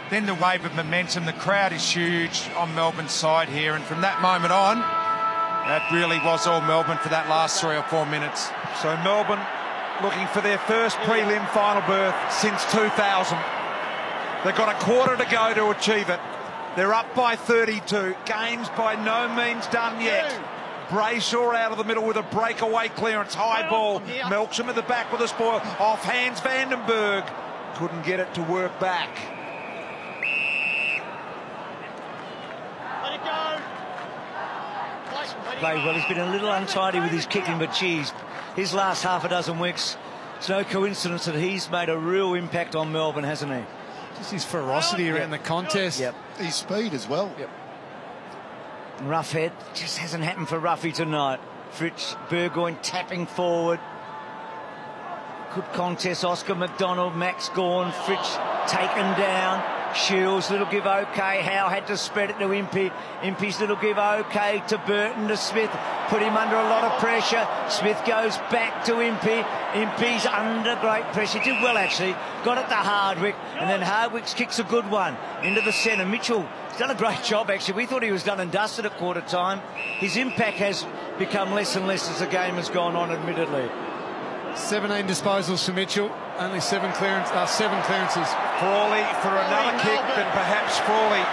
then the wave of momentum. The crowd is huge on Melbourne's side here, and from that moment on, that really was all Melbourne for that last 3 or 4 minutes. So Melbourne looking for their first prelim final berth since 2000. They've got a quarter to go to achieve it. They're up by 32. Game's by no means done yet. Brayshaw out of the middle with a breakaway clearance. High ball. Melksham at the back with a spoil. Off hands Vandenberg. Couldn't get it to work back. Let it go. Played well. He's been a little untidy with his kicking, but geez, his last half a dozen weeks, it's no coincidence that he's made a real impact on Melbourne, hasn't he? Just his ferocity around the contest. Yep. His speed as well. Yep. Roughhead just hasn't happened for Ruffy tonight. Fritz Burgoyne tapping forward. Good contest. Oscar McDonald, Max Gawn, Fritz taken down. Shields, little give okay. Howe had to spread it to Impey. Impey's little give okay to Burton, to Smith. Put him under a lot of pressure. Smith goes back to Impey. Impey's under great pressure. Did well, actually. Got it to Hardwick. And then Hardwick kicks a good one into the centre. Mitchell has done a great job, actually. We thought he was done and dusted at quarter time. His impact has become less and less as the game has gone on, admittedly. 17 disposals for Mitchell. Only 7 clearances. Frawley for another kick that perhaps Frawley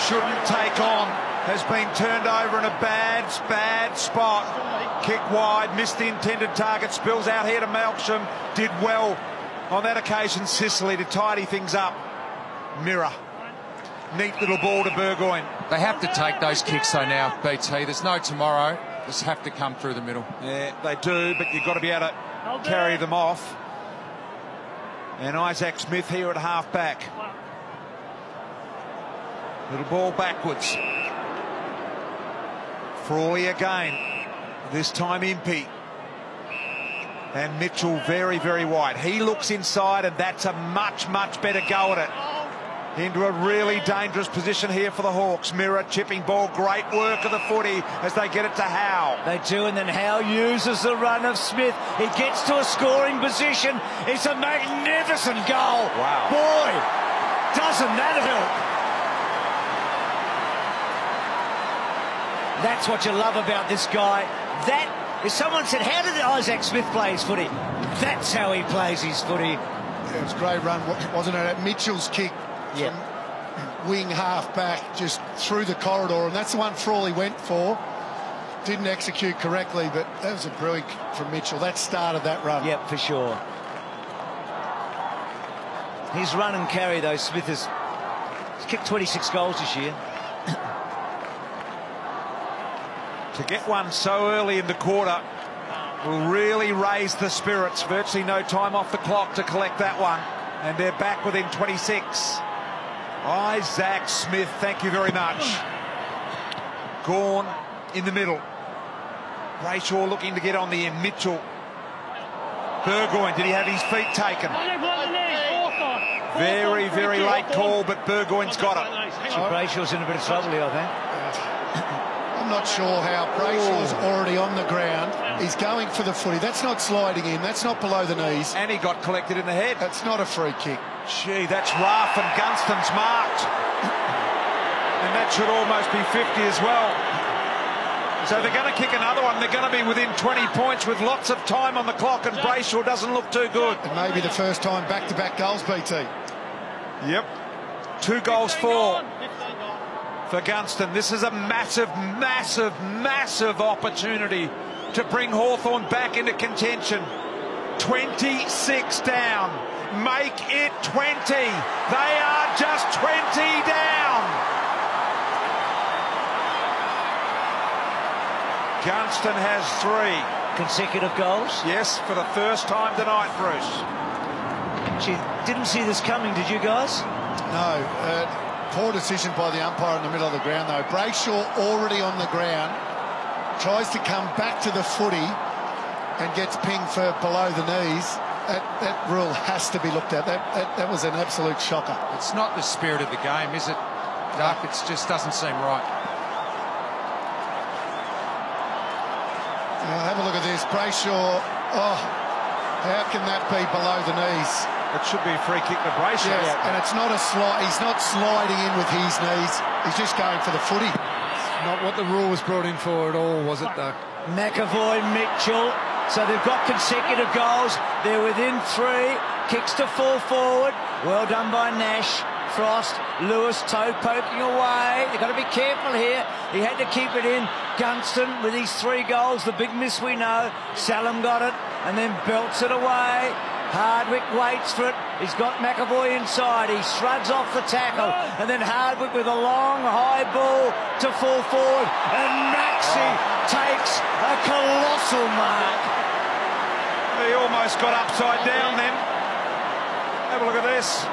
shouldn't take on. Has been turned over in a bad spot. Kick wide, missed the intended target. Spills out here to Melksham. Did well on that occasion, Sicily, to tidy things up. Mirror. Neat little ball to Burgoyne. They have to take those kicks though now, BT. There's no tomorrow. Just have to come through the middle. Yeah, they do, but you've got to be able to carry them off. And Isaac Smith here at half-back. Little ball backwards. Frawley again. This time Impey. And Mitchell very, very wide. He looks inside, and that's a much better go at it. Into a really dangerous position here for the Hawks. Mirror chipping ball. Great work of the footy as they get it to Howe. They do, and then Howe uses the run of Smith. He gets to a scoring position. It's a magnificent goal. Wow. Boy, doesn't that help? That's what you love about this guy. That, if someone said, how did Isaac Smith play his footy? That's how he plays his footy. Yeah, it was a great run, wasn't it? Mitchell's kick. Yeah. Wing half back just through the corridor, and that's the one Frawley went for. Didn't execute correctly, but that was a brilliant from Mitchell. That started that run. Yep, for sure. His run and carry, though, Smith has kicked 26 goals this year. To get one so early in the quarter will really raise the spirits. Virtually no time off the clock to collect that one, and they're back within 26. Isaac Smith, thank you very much. Gawn in the middle. Brayshaw looking to get on the end. Mitchell. Burgoyne, did he have his feet taken? Very, very late call, but Burgoyne's got it. Brayshaw's in a bit of trouble here, I think. I'm not sure how Brayshaw's already on the ground. He's going for the footy. That's not sliding in. That's not below the knees. And he got collected in the head. That's not a free kick. Gee, that's rough, and Gunston's marked. And that should almost be 50 as well. So they're going to kick another one. They're going to be within 20 points with lots of time on the clock, and Brayshaw doesn't look too good. And maybe the first time back-to-back goals, BT. Yep. 2 goals for Gunston. This is a massive opportunity to bring Hawthorn back into contention. 26 down. Make it 20. They are just 20 down. Gunston has 3 consecutive goals. Yes, for the first time tonight, Bruce. Gee, didn't see this coming, did you guys? No. Poor decision by the umpire in the middle of the ground, though. Brayshaw already on the ground, tries to come back to the footy and gets pinged for below the knees. That rule has to be looked at. That was an absolute shocker. It's not the spirit of the game, is it, Duck? It just doesn't seem right. Have a look at this. Brayshaw, oh, how can that be below the knees? It should be a free kick to Brayshaw. Yes, and it's not a slide. He's not sliding in with his knees. He's just going for the footy. Not what the rule was brought in for at all, was it, though? McAvoy, Mitchell. So they've got consecutive goals. They're within 3. Kicks to full forward. Well done by Nash. Frost, Lewis, toe poking away. They've got to be careful here. He had to keep it in. Gunston with his 3 goals. The big miss we know. Salem got it and then belts it away. Hardwick waits for it. He's got McAvoy inside. He shrugs off the tackle. And then Hardwick with a long, high ball to full forward. And Maxey takes a colossal mark. He almost got upside down then. Have a look at this.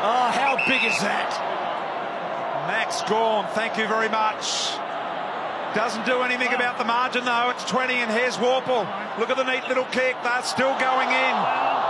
Oh, how big is that? Max Gawn, thank you very much. Doesn't do anything about the margin, though. It's 20, and here's Warple. Look at the neat little kick. They're still going in.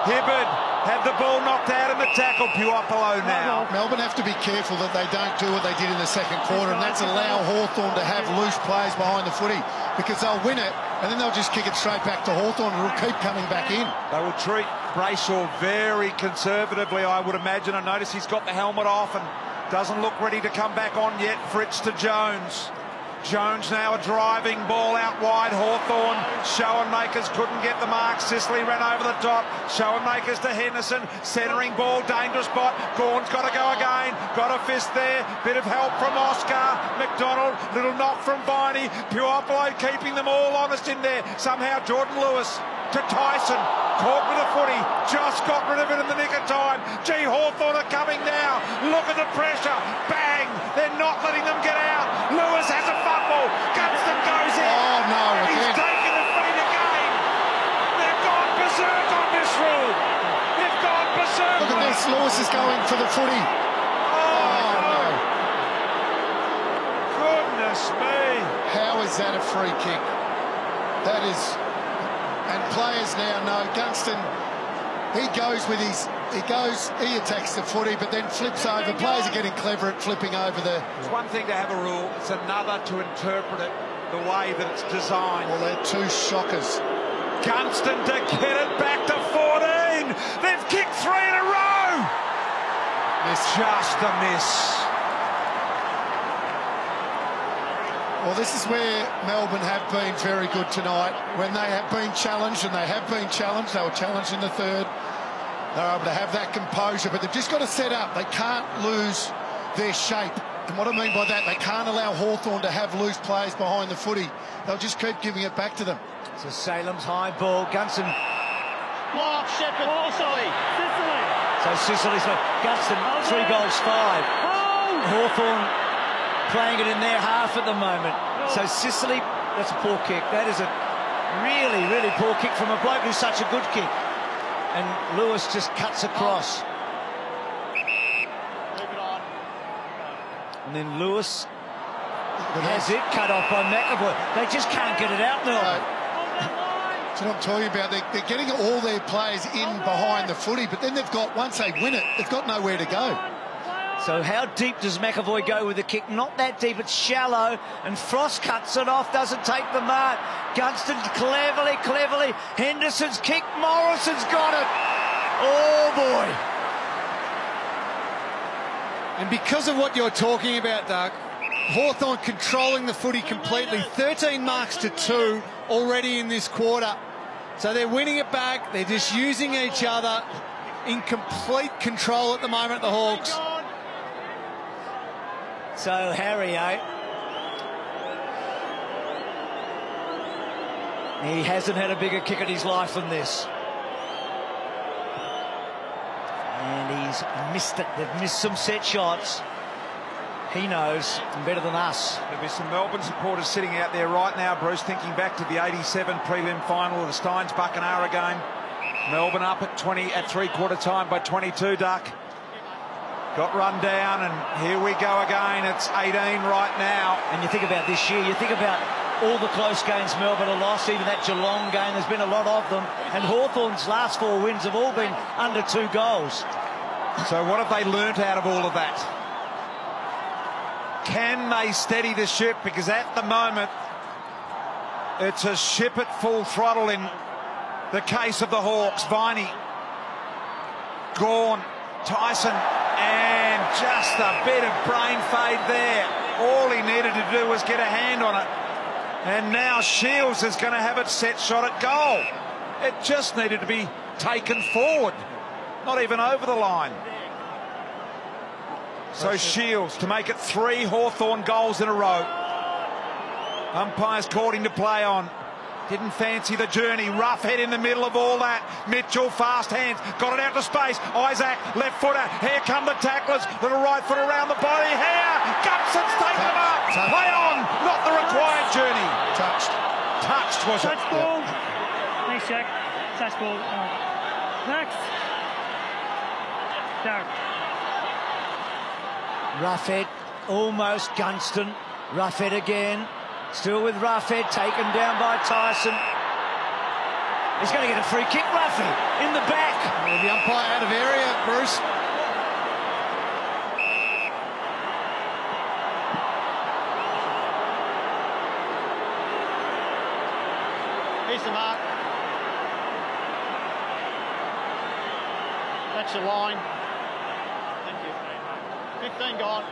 Hibberd had the ball knocked out in the tackle. Puopolo now. Melbourne have to be careful that they don't do what they did in the second quarter, and that's allow Hawthorn to have loose players behind the footy, because they'll win it, and then they'll just kick it straight back to Hawthorn, and it'll keep coming back in. They will treat Brayshaw very conservatively, I would imagine. I notice he's got the helmet off and doesn't look ready to come back on yet. Fritz to Jones. Jones now a driving ball out wide. Hawthorn. Schoenmakers couldn't get the mark. Sicily ran over the top. Schoenmakers to Henderson. Centering ball. Dangerous spot. Gawn's got to go again. Got a fist there. Bit of help from Oscar. McDonald. Little knock from Viney. Puopolo keeping them all honest in there. Somehow Jordan Lewis to Tyson. Caught with a footy. Just got rid of it in the nick of time. Gee, Hawthorn are coming now. Look at the pressure. Bang. They're not letting them get out. Lewis has a fumble. Gunston goes in. Oh, no. He's taken the feet again. They've gone berserk on this rule. They've gone berserk. Look at this. Lewis is going for the footy. Oh, no. Goodness me. How is that a free kick? That is... And players now know Gunston, he goes with his... He attacks the footy, but then flips over. Players are getting clever at flipping over the... It's one thing to have a rule, it's another to interpret it the way that it's designed. Well, they're 2 shockers. Gunston to get it back to 14. They've kicked 3 in a row. It's just a miss. Well, this is where Melbourne have been very good tonight. When they have been challenged, and they have been challenged, they were challenged in the third. They're able to have that composure, but they've just got to set up. They can't lose their shape. And what I mean by that, they can't allow Hawthorn to have loose players behind the footy. They'll just keep giving it back to them. So Salem's high ball. Gunston. Mark Shepherd, Sicily. So Sicily's Gunston, 3 goals, 5. Hawthorn playing it in their half at the moment. So Sicily, that's a poor kick. That is a really, really poor kick from a bloke who's such a good kick. And Lewis just cuts across. And then Lewis has it cut off by McAvoy. They just can't get it out now. That's what I'm talking about. They're getting all their players in behind the footy, but then they've got, once they win it, they've got nowhere to go. So how deep does McAvoy go with the kick? Not that deep, it's shallow, and Frost cuts it off, doesn't take the mark. Gunston cleverly. Henderson's kick, Morrison's got it. Oh, boy. And because of what you're talking about, Doug, Hawthorn controlling the footy completely. 13 marks to 2 already in this quarter. So they're winning it back. They're just using each other in complete control at the moment, the Hawks. So Harry, he hasn't had a bigger kick in his life than this. And he's missed it. They've missed some set shots. He knows better than us. There'll be some Melbourne supporters sitting out there right now, Bruce, thinking back to the 87 prelim final of the Steins-Buckenara game. Melbourne up at 20 at three-quarter time by 22, Duck. Got run down, and here we go again. It's 18 right now. And you think about this year, you think about all the close games Melbourne have lost, even that Geelong game, there's been a lot of them. And Hawthorn's last 4 wins have all been under 2 goals. So what have they learnt out of all of that? Can they steady the ship? Because at the moment, it's a ship at full throttle in the case of the Hawks. Viney Gone, Tyson, and just a bit of brain fade there. All he needed to do was get a hand on it. And now Shields is going to have it set shot at goal. It just needed to be taken forward, not even over the line. So Shields to make it 3 Hawthorn goals in a row. Umpires called him to play on. Didn't fancy the journey. Rough head in the middle of all that. Mitchell, fast hands. Got it out to space. Isaac, left footer. Here come the tacklers. Little right foot around the body. Here. Gupson's taken them up. Play on. Not the required journey. Touched, was it? Touch ball. Thanks, Jack. Touch ball. Next. Down. Roughhead, almost Gunston. Roughhead again. Still with Roughhead, taken down by Tyson. He's going to get a free kick, Ruffy, in the back. The umpire out of area, Bruce. Here's the mark. That's the line. Thank you. 15 gone.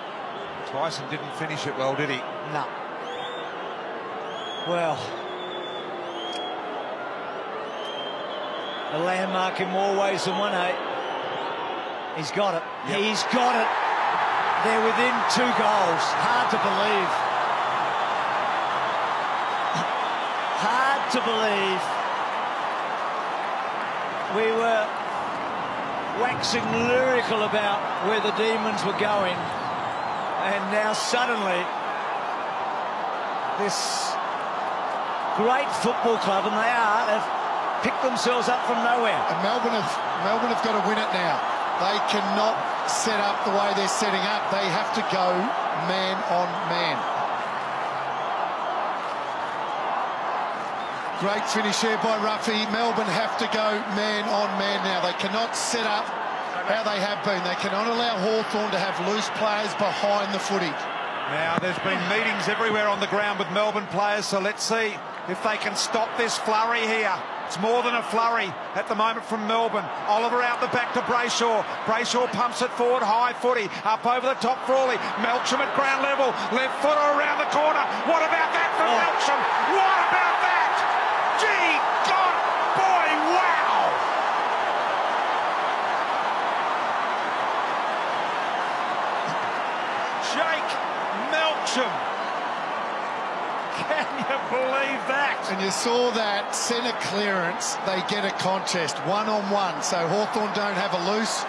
Tyson didn't finish it well, did he? No. Well, a landmark in more ways than one, eh? He's got it. Yep. He's got it. They're within 2 goals. Hard to believe. Hard to believe. We were waxing lyrical about where the Demons were going, and now suddenly this great football club, and they have picked themselves up from nowhere. And Melbourne have got to win it now. They cannot set up the way they're setting up. They have to go man on man. Great finish here by Ruffy. Melbourne have to go man on man now. They cannot set up how they have been. They cannot allow Hawthorn to have loose players behind the footy. Now, there's been meetings everywhere on the ground with Melbourne players, so let's see if they can stop this flurry here. It's more than a flurry at the moment from Melbourne. Oliver out the back to Brayshaw. Brayshaw pumps it forward, high footy, up over the top for Frawley. Melcham at ground level, left footer around the corner. What about that from Melcham? What about that? Gee, God, boy, wow! Jake Melcham. Can you believe that? And you saw that centre clearance. They get a contest, 1-on-1. So Hawthorn don't have a loose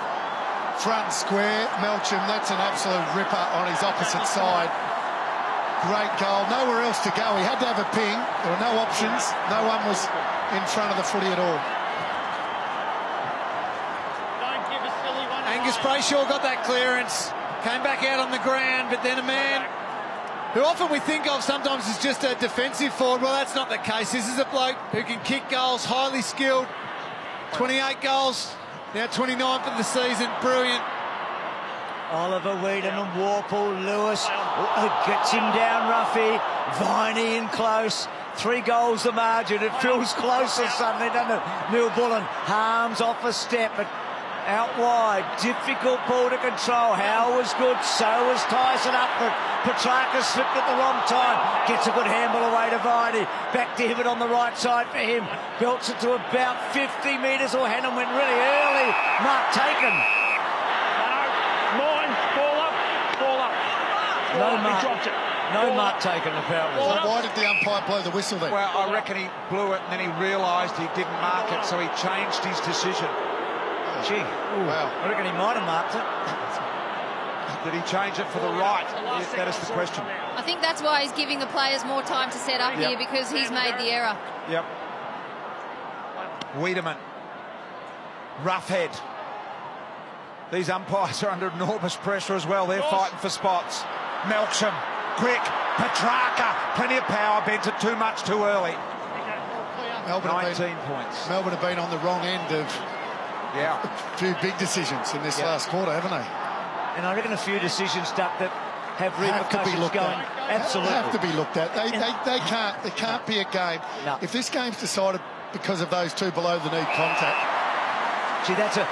front square. Melcham, that's an absolute ripper on his opposite side. Great goal. Nowhere else to go. He had to have a ping. There were no options. No one was in front of the footy at all. Don't give a silly one. Angus Brayshaw got that clearance. Came back out on the ground, but then a man who often we think of sometimes as just a defensive forward. Well, that's not the case. This is a bloke who can kick goals, highly skilled. 28 goals, now 29 for the season. Brilliant. Oliver, Whedon and Warple, Lewis gets him down, Ruffy. Viney in close. 3 goals the margin. It feels closer suddenly, doesn't it? Neil Bullen, Harms off a step, but out wide. Difficult ball to control. Howe was good, so was Tyson up, but Petrarca slipped at the wrong time. Gets a good handball away to Viney. Back to Hibbert on the right side for him. Belts it to about 50 metres, or Hannon went really early. Mark taken. Mine, ball up. No mark. He dropped it. No mark taken, apparently. So why did the umpire blow the whistle then? Well, I reckon he blew it and then he realised he didn't mark it, so he changed his decision. Gee, wow. I reckon he might have marked it. Did he change it for the right? That is the question. I think that's why he's giving the players more time to set up here, because he's made the error. Yep. Wiedemann. Roughhead. These umpires are under enormous pressure as well. They're fighting for spots. Melcham, quick. Petrarca, plenty of power, bent it too much too early. Melbourne 19 points. Melbourne have been on the wrong end of a few big decisions in this last quarter, haven't they? And I reckon a few decisions, Duck, that have repercussions going. Absolutely. Have to be looked at. They can't. There can't be a game. No. If this game's decided because of those 2 below the knee contact. See, that's a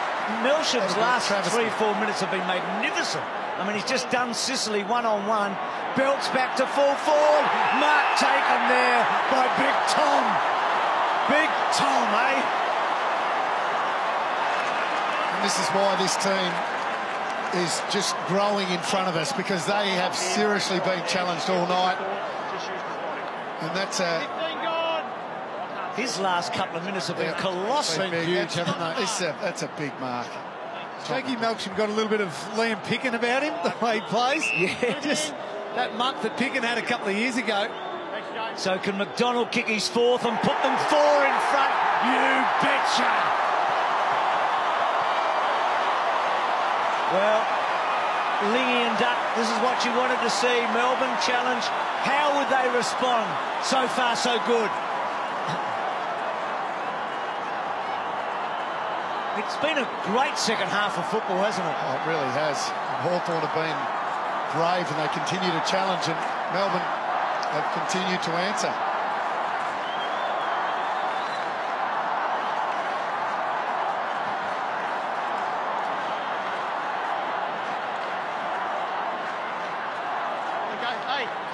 Milsham's last 3-4 minutes have been magnificent. I mean, he's just done Sicily one-on-one. Belts back to full forward. Mark taken there by Big Tom. Big Tom, eh? And this is why this team is just growing in front of us, because they have seriously been challenged all night. And that's his last couple of minutes have been colossally huge, haven't they? That's a big mark. Jackie Melksham got a little bit of Liam Picken about him, the way he plays. Yeah. Just that month that Picken had a couple of years ago. So can McDonald kick his fourth and put them 4 in front? You betcha! Well, Lingy and Duck, this is what you wanted to see. Melbourne challenge. How would they respond? So far, so good. It's been a great second half of football, hasn't it? Oh, it really has. Hawthorn have been brave and they continue to challenge, and Melbourne have continued to answer.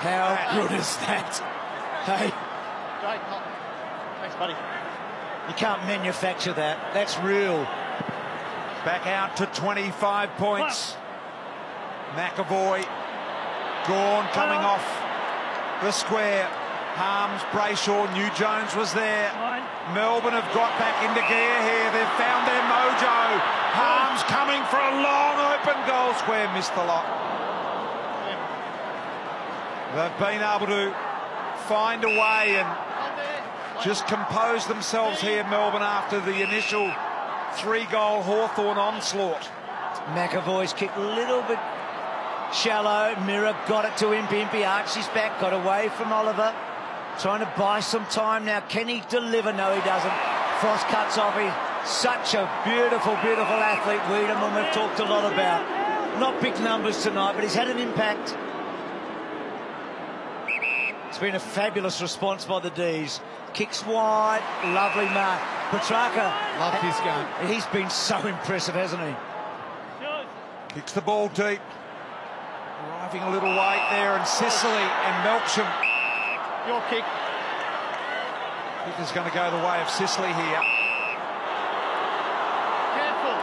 How good is that? Hey. Thanks, buddy. You can't manufacture that. That's real. Back out to 25 points. McAvoy. Gawn coming off the square. Harms, Brayshaw, New Jones was there. Melbourne have got back into gear here. They've found their mojo. Harms coming for a long open goal square. Missed the lot. They've been able to find a way and just compose themselves here, Melbourne, after the initial 3-goal Hawthorn onslaught. McAvoy's kick a little bit shallow. Mirror got it to Impey. Archie's back, got away from Oliver. Trying to buy some time now. Can he deliver? No, he doesn't. Frost cuts off. He's such a beautiful, beautiful athlete, Wiedemann, we've talked a lot about. Not big numbers tonight, but he's had an impact. It's been a fabulous response by the D's. Kicks wide, lovely mark. Petrarca, loved his game. He's been so impressive, hasn't he? Kicks the ball deep. Arriving a little late there, and Sicily and Melksham. Your kick. I think is going to go the way of Sicily here. Careful.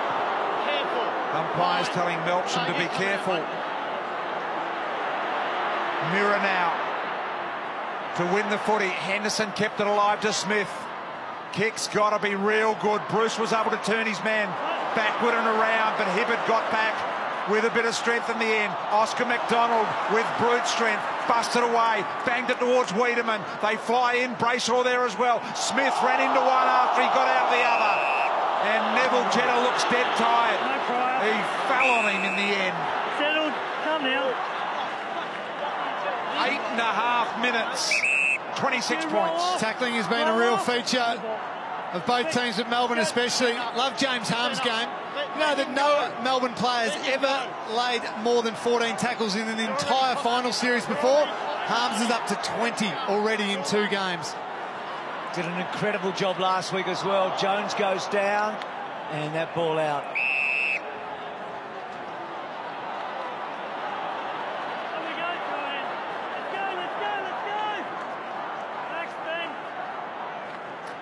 Careful. Umpires telling Melksham to be careful. Mirror now to win the footy. Henderson kept it alive to Smith. Kick's got to be real good. Bruce was able to turn his man backward and around, but Hibbert got back with a bit of strength in the end. Oscar McDonald with brute strength, busted away, banged it towards Wiedemann. They fly in, Brayshaw there as well. Smith ran into one after he got out the other. And Neville Jetta looks dead tired. He fell on him in the end. Settled, come now. 8.5 minutes, 26 points. Tackling has been a real feature of both teams, but Melbourne especially. Love James Harms' game. You know that no Melbourne players ever laid more than 14 tackles in an entire final series before. Harms is up to 20 already in 2 games. Did an incredible job last week as well. Jones goes down, and that ball out.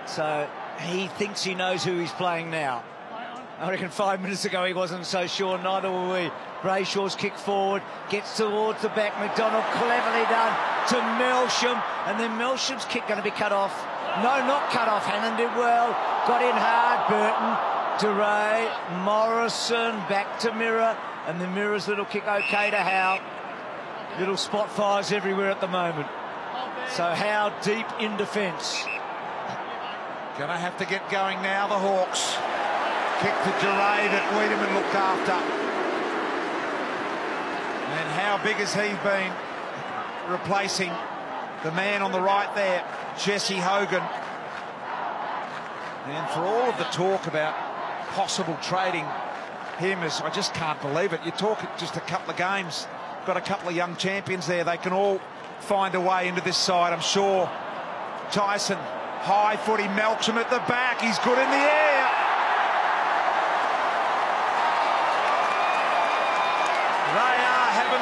So he thinks he knows who he's playing now. I reckon 5 minutes ago he wasn't so sure, neither were we. Brayshaw's kick forward, gets towards the back. McDonald cleverly done to Melksham, and then Melsham's kick going to be cut off. No, not cut off. Hannon did well, got in hard. Burton, DeRay, Morrison, back to Mirror, and the Mirror's little kick okay to Howe. Little spot fires everywhere at the moment. So Howe deep in defence. Gonna have to get going now, the Hawks. Kick to DeRay that Wiedemann looked after. And how big has he been replacing the man on the right there, Jesse Hogan. And for all of the talk about possible trading him, as I just can't believe it. You talk just a couple of games, got a couple of young champions there. They can all find a way into this side, I'm sure. Tyson, high footy, Melksham at the back. He's good in the air.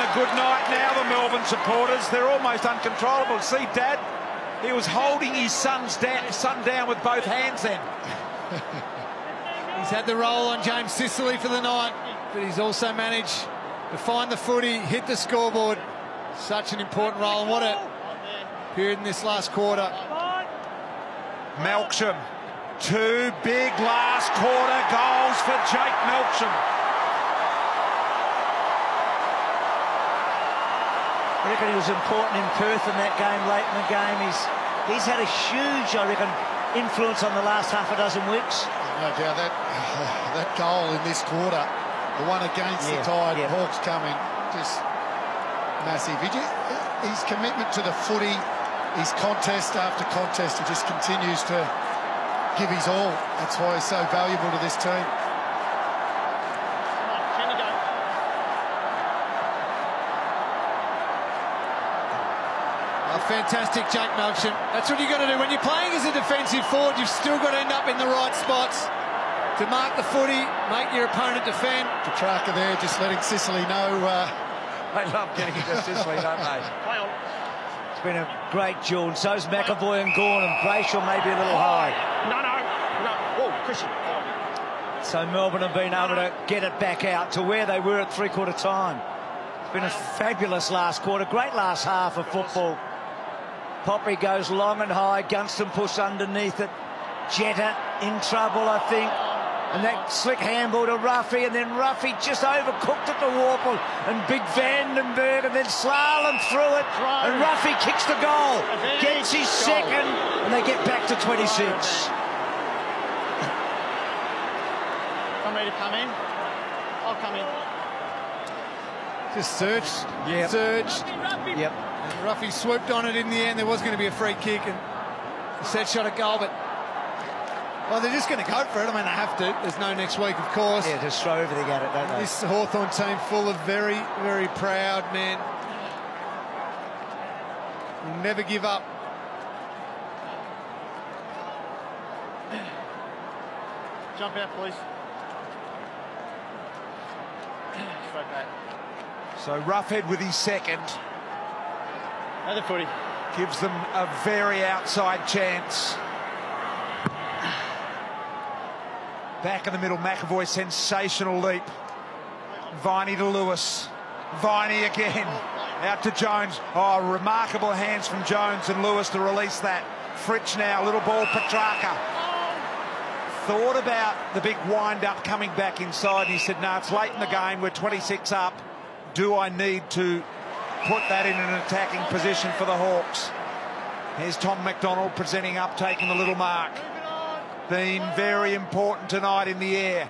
a good night now, the Melbourne supporters. They're almost uncontrollable. See, Dad, he was holding his son down with both hands then. He's had the roll on James Sicily for the night, but he's also managed to find the footy, hit the scoreboard. Such an important role, and what a period in this last quarter. Melksham, 2 big last quarter goals for Jake Melksham. I reckon he was important in Perth in that game, late in the game. He's had a huge, I reckon, influence on the last half a dozen weeks. No doubt that goal in this quarter, the one against the Tide, Hawks coming, just massive. His commitment to the footy, his contest after contest, he just continues to give his all. That's why he's so valuable to this team. Fantastic, Jake Melksham. That's what you've got to do. When you're playing as a defensive forward, you've still got to end up in the right spots to mark the footy, make your opponent defend. Petrarca there just letting Sicily know. They love getting into Sicily, don't they? It's been a great duel, and so's McAvoy and Gawn, and Brayshaw may be a little high. No. Oh, Christian. So Melbourne have been able to get it back out to where they were at three-quarter time. It's been a fabulous last quarter, great last half of football. Poppy goes long and high, Gunston push underneath it. Jetta in trouble, I think. And that slick handball to Ruffy, and then Ruffy just overcooked at the Warple. And big Vandenberg, and then slalom through it. And Ruffy kicks the goal, gets his second, and they get back to 26. I'm ready to come in. I'll come in. Just surged, surged. Yep. And Ruffy swooped on it in the end. There was going to be a free kick and a set shot at goal, but well, they're just going to go for it. I mean, they have to. There's no next week, of course. Yeah, just throw everything at it, don't they? This Hawthorn team full of very, very proud men. Will never give up. Jump out, please. Straight back. So Roughhead with his second. Another footy. Gives them a very outside chance. Back in the middle, McAvoy, sensational leap. Viney to Lewis. Viney again. Out to Jones. Oh, remarkable hands from Jones and Lewis to release that. Fritsch now, little ball, Petrarca. Thought about the big wind-up coming back inside. He said, no, it's late in the game. We're 26 up. Do I need to put that in an attacking position for the Hawks? Here's Tom McDonald presenting up, taking the little mark. Been very important tonight in the air.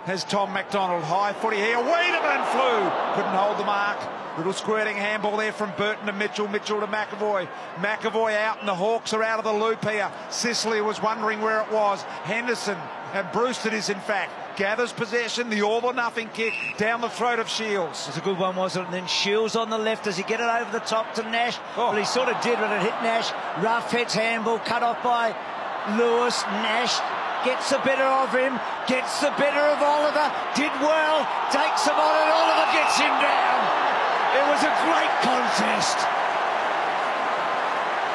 Has Tom McDonald, high footy here. Wiedemann flew. Couldn't hold the mark. Little squirting handball there from Burton to Mitchell. Mitchell to McAvoy. McAvoy out and the Hawks are out of the loop here. Sicily was wondering where it was. Henderson, and Bruce it is in fact, gathers possession. The all or nothing kick down the throat of Shields. It's a good one, wasn't it? And then Shields on the left. Does he get it over the top to Nash? Well, he sort of did when it hit Nash. Roughhead's handball cut off by Lewis. Nash gets the better of him, gets the better of Oliver, did well, takes him on, and Oliver gets him down. It was a great contest.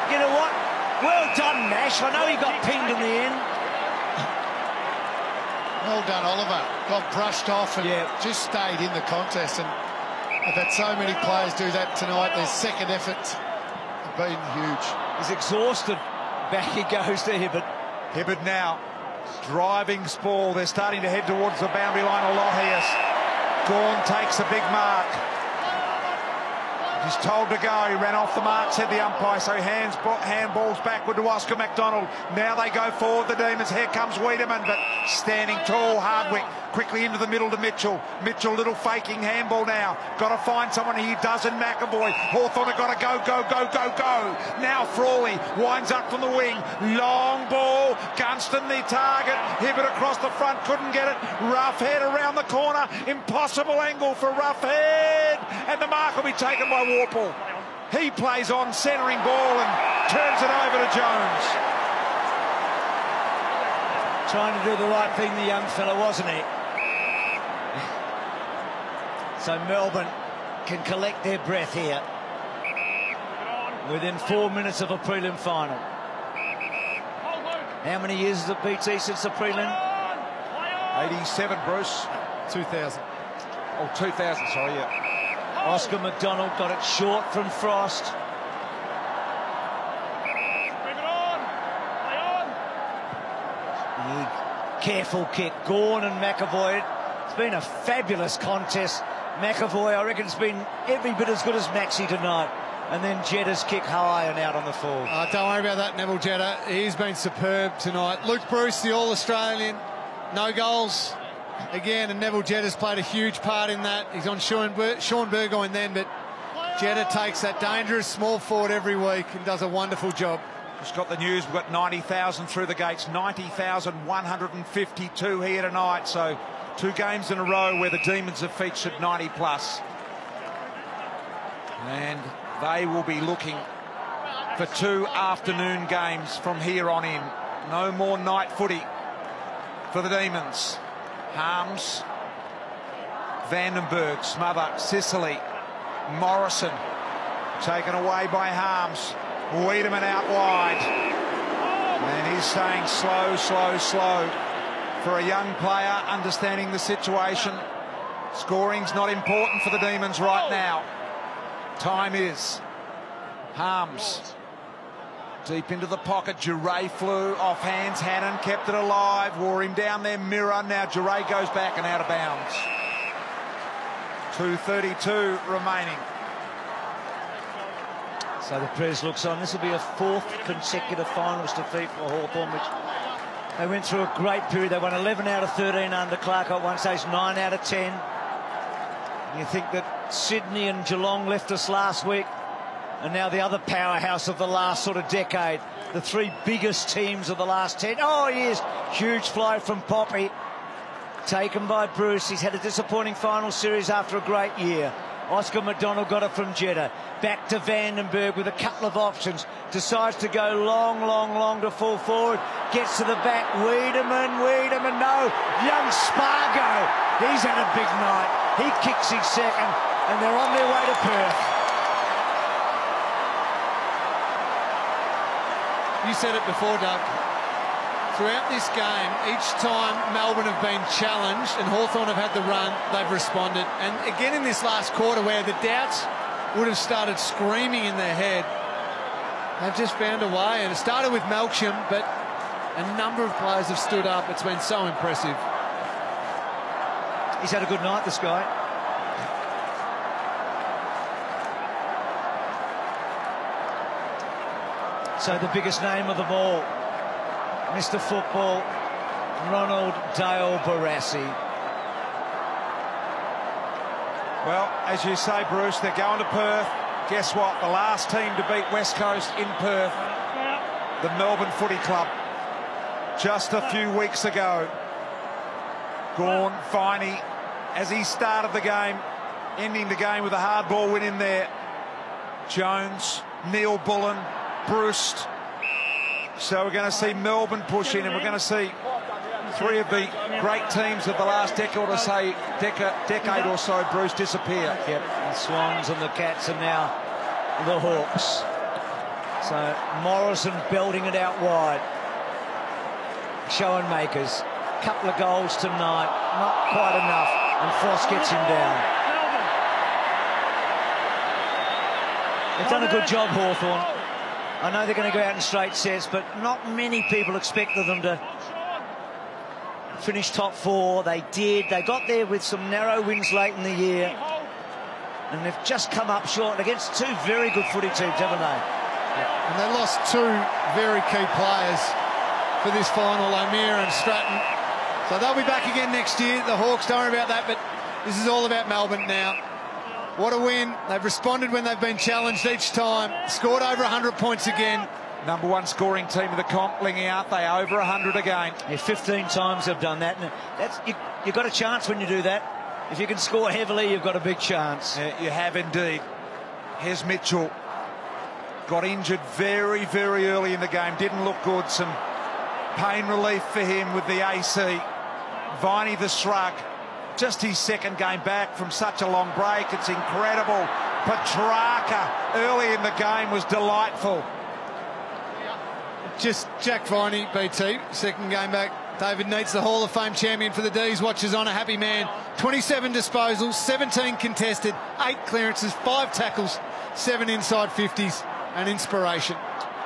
You know what? Well done, Nash. I know he got pinged in the end. Well done, Oliver. Got brushed off and just stayed in the contest. And I've had so many players do that tonight. Their second efforts have been huge. He's exhausted. Back he goes to Hibbert. Hibbert now driving Spall. They're starting to head towards the boundary line of Lohias. Gawn takes a big mark. He's told to go. He ran off the mark, said the umpire. So handballs backward to Oscar McDonald. Now they go forward, the Demons. Here comes Wiedemann, but standing tall, Hardwick. Quickly into the middle to Mitchell. Mitchell, little faking handball now. Got to find someone. He doesn't. McAvoy. Hawthorn have got to go, go, go, go, go. Now Frawley winds up from the wing. Long ball. Gunston the target. Hibbert across the front. Couldn't get it. Roughhead around the corner. Impossible angle for Roughhead. And the mark will be taken by Warple. He plays on, centering ball and turns it over to Jones. Trying to do the right thing, the young fella, wasn't he? So Melbourne can collect their breath here. Within 4 minutes of a prelim final. How many years has it BT since the prelim? 87, Bruce. 2000. Oh, 2000, sorry, yeah. Oscar McDonald got it short from Frost. Careful kick, Gawn and McAvoy. It's been a fabulous contest. McAvoy, I reckon, has been every bit as good as Maxi tonight. And then Jeddah's kick high and out on the full. Don't worry about that, Neville Jeddah. He's been superb tonight. Luke Bruce, the All-Australian, no goals again, and Neville Jeddah's played a huge part in that. He's on Sean Burgoyne then, but Jeddah takes that dangerous small forward every week and does a wonderful job. Just got the news, we've got 90,000 through the gates, 90,152 here tonight, so 2 games in a row where the Demons have featured 90 plus. And they will be looking for 2 afternoon games from here on in. No more night footy for the Demons. Harms, Vandenberg, smother, Sicily, Morrison, taken away by Harms. Wiedemann out wide. And he's saying slow, slow, slow. For a young player, understanding the situation. Scoring's not important for the Demons right now. Time is. Harms. Deep into the pocket. Duray flew off hands. Hannon kept it alive. Wore him down there. Mirror. Now Duray goes back and out of bounds. 2:32 remaining. So the press looks on. This will be a 4th consecutive finals defeat for Hawthorn, which they went through a great period. They won 11 out of 13 under Clark at one stage, 9 out of 10. And you think that Sydney and Geelong left us last week, and now the other powerhouse of the last sort of decade, the 3 biggest teams of the last 10. Oh, yes, huge fly from Poppy. Taken by Bruce. He's had a disappointing final series after a great year. Oscar McDonald got it from Jeddah. Back to Vandenberg with a couple of options. Decides to go long, long, long to full forward. Gets to the back. Wiedemann, no. Young Spargo. He's had a big night. He kicks his second, and they're on their way to Perth. You said it before, Doug. Throughout this game, each time Melbourne have been challenged and Hawthorn have had the run, they've responded. And again in this last quarter where the doubts would have started screaming in their head, they've just found a way. And it started with Melksham, but a number of players have stood up. It's been so impressive. He's had a good night, this guy. So the biggest name of them all, Mr. Football, Ronald Dale Barassi. Well, as you say, Bruce, they're going to Perth. Guess what? The last team to beat West Coast in Perth, the Melbourne Footy Club, just a few weeks ago. Gawn, Viney, as he started the game, ending the game with a hard ball win in there. Jones, Neil Bullen, Bruce. So we're going to see Melbourne push in, and we're going to see 3 of the great teams of the last decade or so, Bruce, disappear. Yep, the Swans and the Cats, and now the Hawks. So Morrison belting it out wide. Showing makers. Couple of goals tonight, not quite enough, and Frost gets him down. They've done a good job, Hawthorn. I know they're going to go out in straight sets, but not many people expected them to finish top 4. They did. They got there with some narrow wins late in the year, and they've just come up short against 2 very good footy teams, haven't they? Yeah. And they lost 2 very key players for this final, O'Meara and Stratton. So they'll be back again next year. The Hawks, don't worry about that, but this is all about Melbourne now. What a win. They've responded when they've been challenged each time. Scored over 100 points again. Number 1 scoring team of the comp, Lingy, aren't they? Over 100 again. Yeah, 15 times they've done that. And that's, you've got a chance when you do that. If you can score heavily, you've got a big chance. Yeah, you have indeed. Hez Mitchell got injured very, very early in the game. Didn't look good. Some pain relief for him with the AC. Viney the shrug. Just his second game back from such a long break. It's incredible. Petrarca early in the game was delightful. Just Jack Viney, BT, second game back. David Neitz, the Hall of Fame champion for the D's, watches on, a happy man. 27 disposals, 17 contested, 8 clearances, 5 tackles, 7 inside 50s, an inspiration.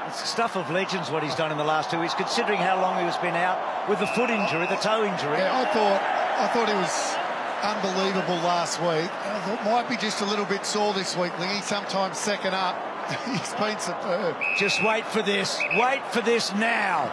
It's stuff of legends what he's done in the last 2 weeks, considering how long he was been out with the foot injury, the toe injury. Yeah, I thought he was unbelievable last week. I thought might be just a little bit sore this week, Lingy. Sometimes second up. He's been superb. Just wait for this. Wait for this now.